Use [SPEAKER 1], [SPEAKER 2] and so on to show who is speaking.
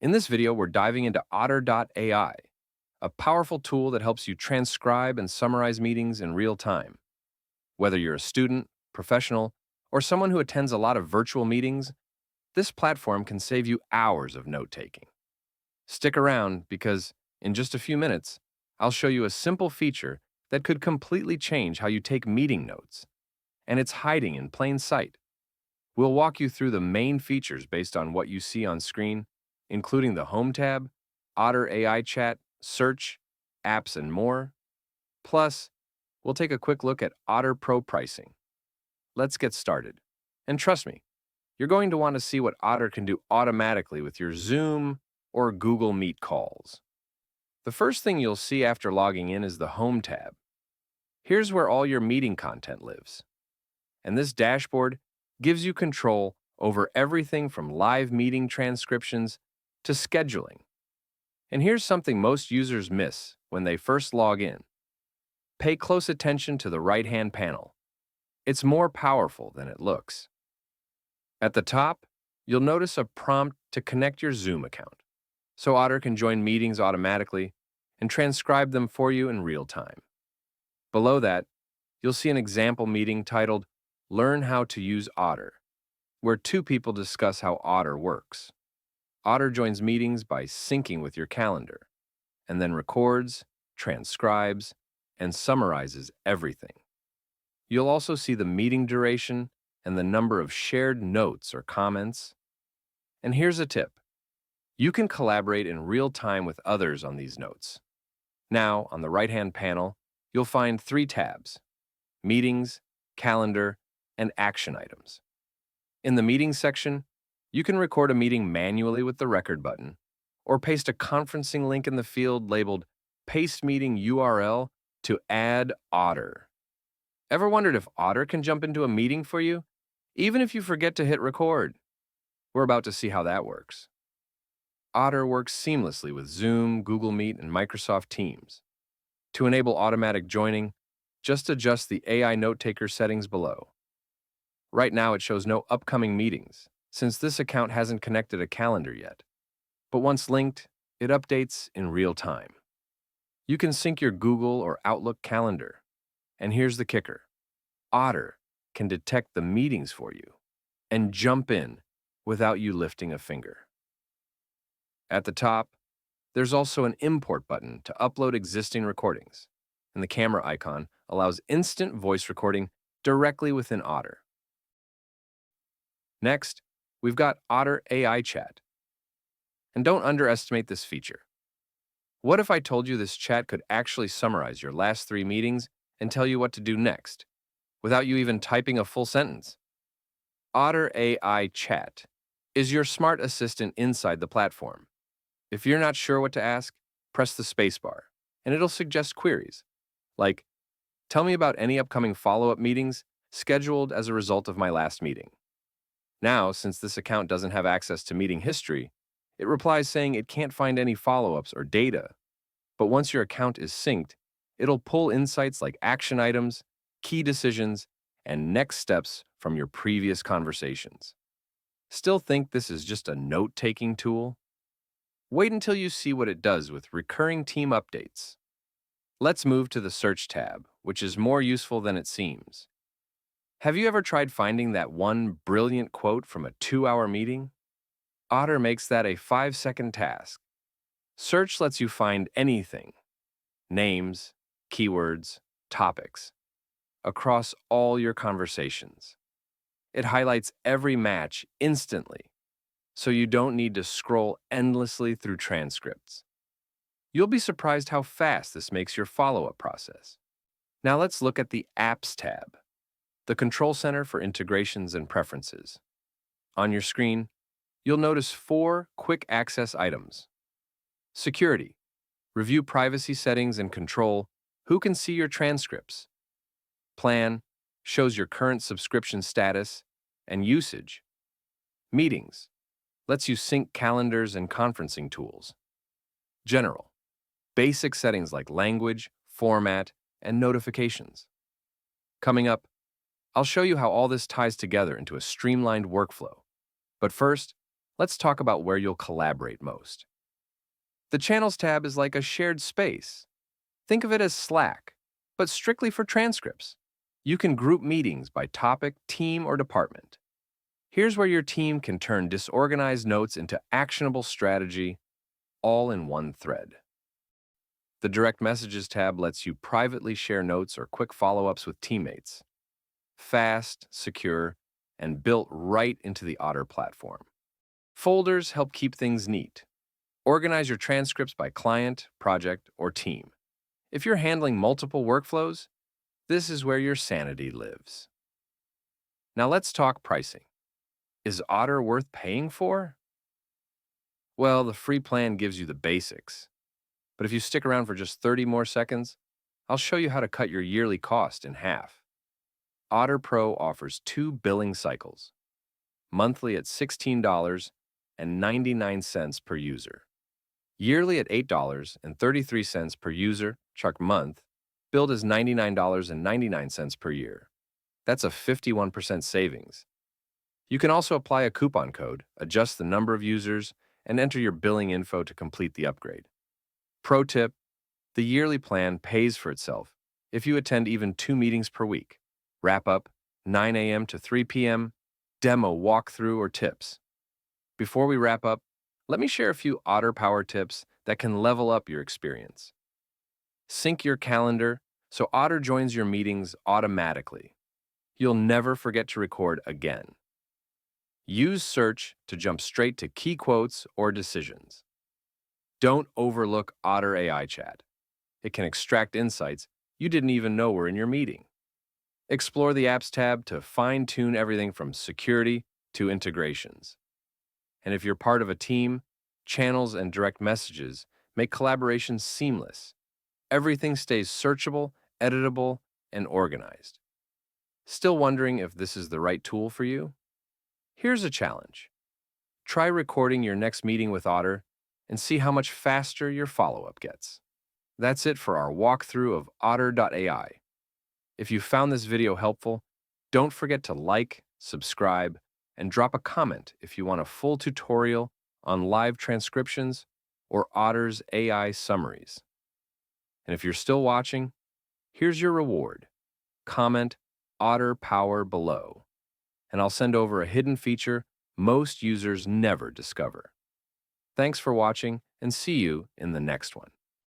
[SPEAKER 1] In this video, we're diving into Otter.ai, a powerful tool that helps you transcribe and summarize meetings in real time. Whether you're a student, professional, or someone who attends a lot of virtual meetings, this platform can save you hours of note-taking. Stick around because, in just a few minutes, I'll show you a simple feature that could completely change how you take meeting notes, and it's hiding in plain sight. We'll walk you through the main features based on what you see on screen, including the Home tab, Otter.ai Chat, Search, Apps, and more. Plus, we'll take a quick look at Otter Pro pricing. Let's get started. And trust me, you're going to want to see what Otter can do automatically with your Zoom or Google Meet calls. The first thing you'll see after logging in is the Home tab. Here's where all your meeting content lives. And this dashboard gives you control over everything from live meeting transcriptions to scheduling. And here's something most users miss when they first log in. Pay close attention to the right-hand panel. It's more powerful than it looks. At the top, you'll notice a prompt to connect your Zoom account, so Otter can join meetings automatically and transcribe them for you in real time. Below that, you'll see an example meeting titled Learn How to Use Otter, where two people discuss how Otter works. Otter joins meetings by syncing with your calendar, and then records, transcribes, and summarizes everything. You'll also see the meeting duration and the number of shared notes or comments. And here's a tip. You can collaborate in real time with others on these notes. Now, on the right-hand panel, you'll find three tabs: Meetings, Calendar, and Action Items. In the Meetings section, you can record a meeting manually with the Record button, or paste a conferencing link in the field labeled Paste Meeting URL to add Otter. Ever wondered if Otter can jump into a meeting for you, even if you forget to hit record? We're about to see how that works. Otter works seamlessly with Zoom, Google Meet, and Microsoft Teams. To enable automatic joining, just adjust the AI Note-Taker settings below. Right now, it shows no upcoming meetings, since this account hasn't connected a calendar yet. But once linked, it updates in real time. You can sync your Google or Outlook calendar. And here's the kicker. Otter can detect the meetings for you and jump in without you lifting a finger. At the top, there's also an import button to upload existing recordings, and the camera icon allows instant voice recording directly within Otter. Next, we've got Otter.ai Chat. And don't underestimate this feature. What if I told you this chat could actually summarize your last 3 meetings and tell you what to do next, without you even typing a full sentence? Otter.ai Chat is your smart assistant inside the platform. If you're not sure what to ask, press the spacebar, and it'll suggest queries, like, tell me about any upcoming follow-up meetings scheduled as a result of my last meeting. Now, since this account doesn't have access to meeting history, it replies saying it can't find any follow-ups or data. But once your account is synced, it'll pull insights like action items, key decisions, and next steps from your previous conversations. Still think this is just a note-taking tool? Wait until you see what it does with recurring team updates. Let's move to the Search tab, which is more useful than it seems. Have you ever tried finding that one brilliant quote from a 2-hour meeting? Otter makes that a 5-second task. Search lets you find anything, names, keywords, topics, across all your conversations. It highlights every match instantly, so you don't need to scroll endlessly through transcripts. You'll be surprised how fast this makes your follow-up process. Now let's look at the Apps tab, the control center for integrations and preferences. On your screen, you'll notice 4 quick access items. Security. Review privacy settings and control who can see your transcripts. Plan. Shows your current subscription status and usage. Meetings. Lets you sync calendars and conferencing tools. General. Basic settings like language, format, and notifications. Coming up, I'll show you how all this ties together into a streamlined workflow. But first, Let's talk about where you'll collaborate most. The Channels tab is like a shared space. Think of it as Slack, but strictly for transcripts. You can group meetings by topic, team, or department. Here's where your team can turn disorganized notes into actionable strategy, all in one thread. The Direct Messages tab lets you privately share notes or quick follow-ups with teammates. Fast, secure, and built right into the Otter platform. Folders help keep things neat. Organize your transcripts by client, project, or team. If you're handling multiple workflows, this is where your sanity lives. Now let's talk pricing. Is Otter worth paying for? Well, the free plan gives you the basics. But if you stick around for just 30 more seconds, I'll show you how to cut your yearly cost in half. Otter Pro offers 2 billing cycles, monthly at $16.99 per user, yearly at $8.33 per user, truck month, billed as $99.99 per year. That's a 51% savings. You can also apply a coupon code, adjust the number of users, and enter your billing info to complete the upgrade. Pro tip, the yearly plan pays for itself if you attend even 2 meetings per week. Wrap up, 9 a.m. to 3 p.m., demo walkthrough or tips. Before we wrap up, let me share a few Otter Power tips that can level up your experience. Sync your calendar so Otter joins your meetings automatically. You'll never forget to record again. Use search to jump straight to key quotes or decisions. Don't overlook Otter.ai Chat. It can extract insights you didn't even know were in your meeting. Explore the Apps tab to fine-tune everything from security to integrations. And if you're part of a team, channels and direct messages make collaboration seamless. Everything stays searchable, editable, and organized. Still wondering if this is the right tool for you? Here's a challenge. Try recording your next meeting with Otter and see how much faster your follow-up gets. That's it for our walkthrough of Otter.ai. If you found this video helpful, don't forget to like, subscribe, and drop a comment if you want a full tutorial on live transcriptions or Otter's AI summaries. And if you're still watching, here's your reward. Comment Otter Power below, and I'll send over a hidden feature most users never discover. Thanks for watching, and see you in the next one.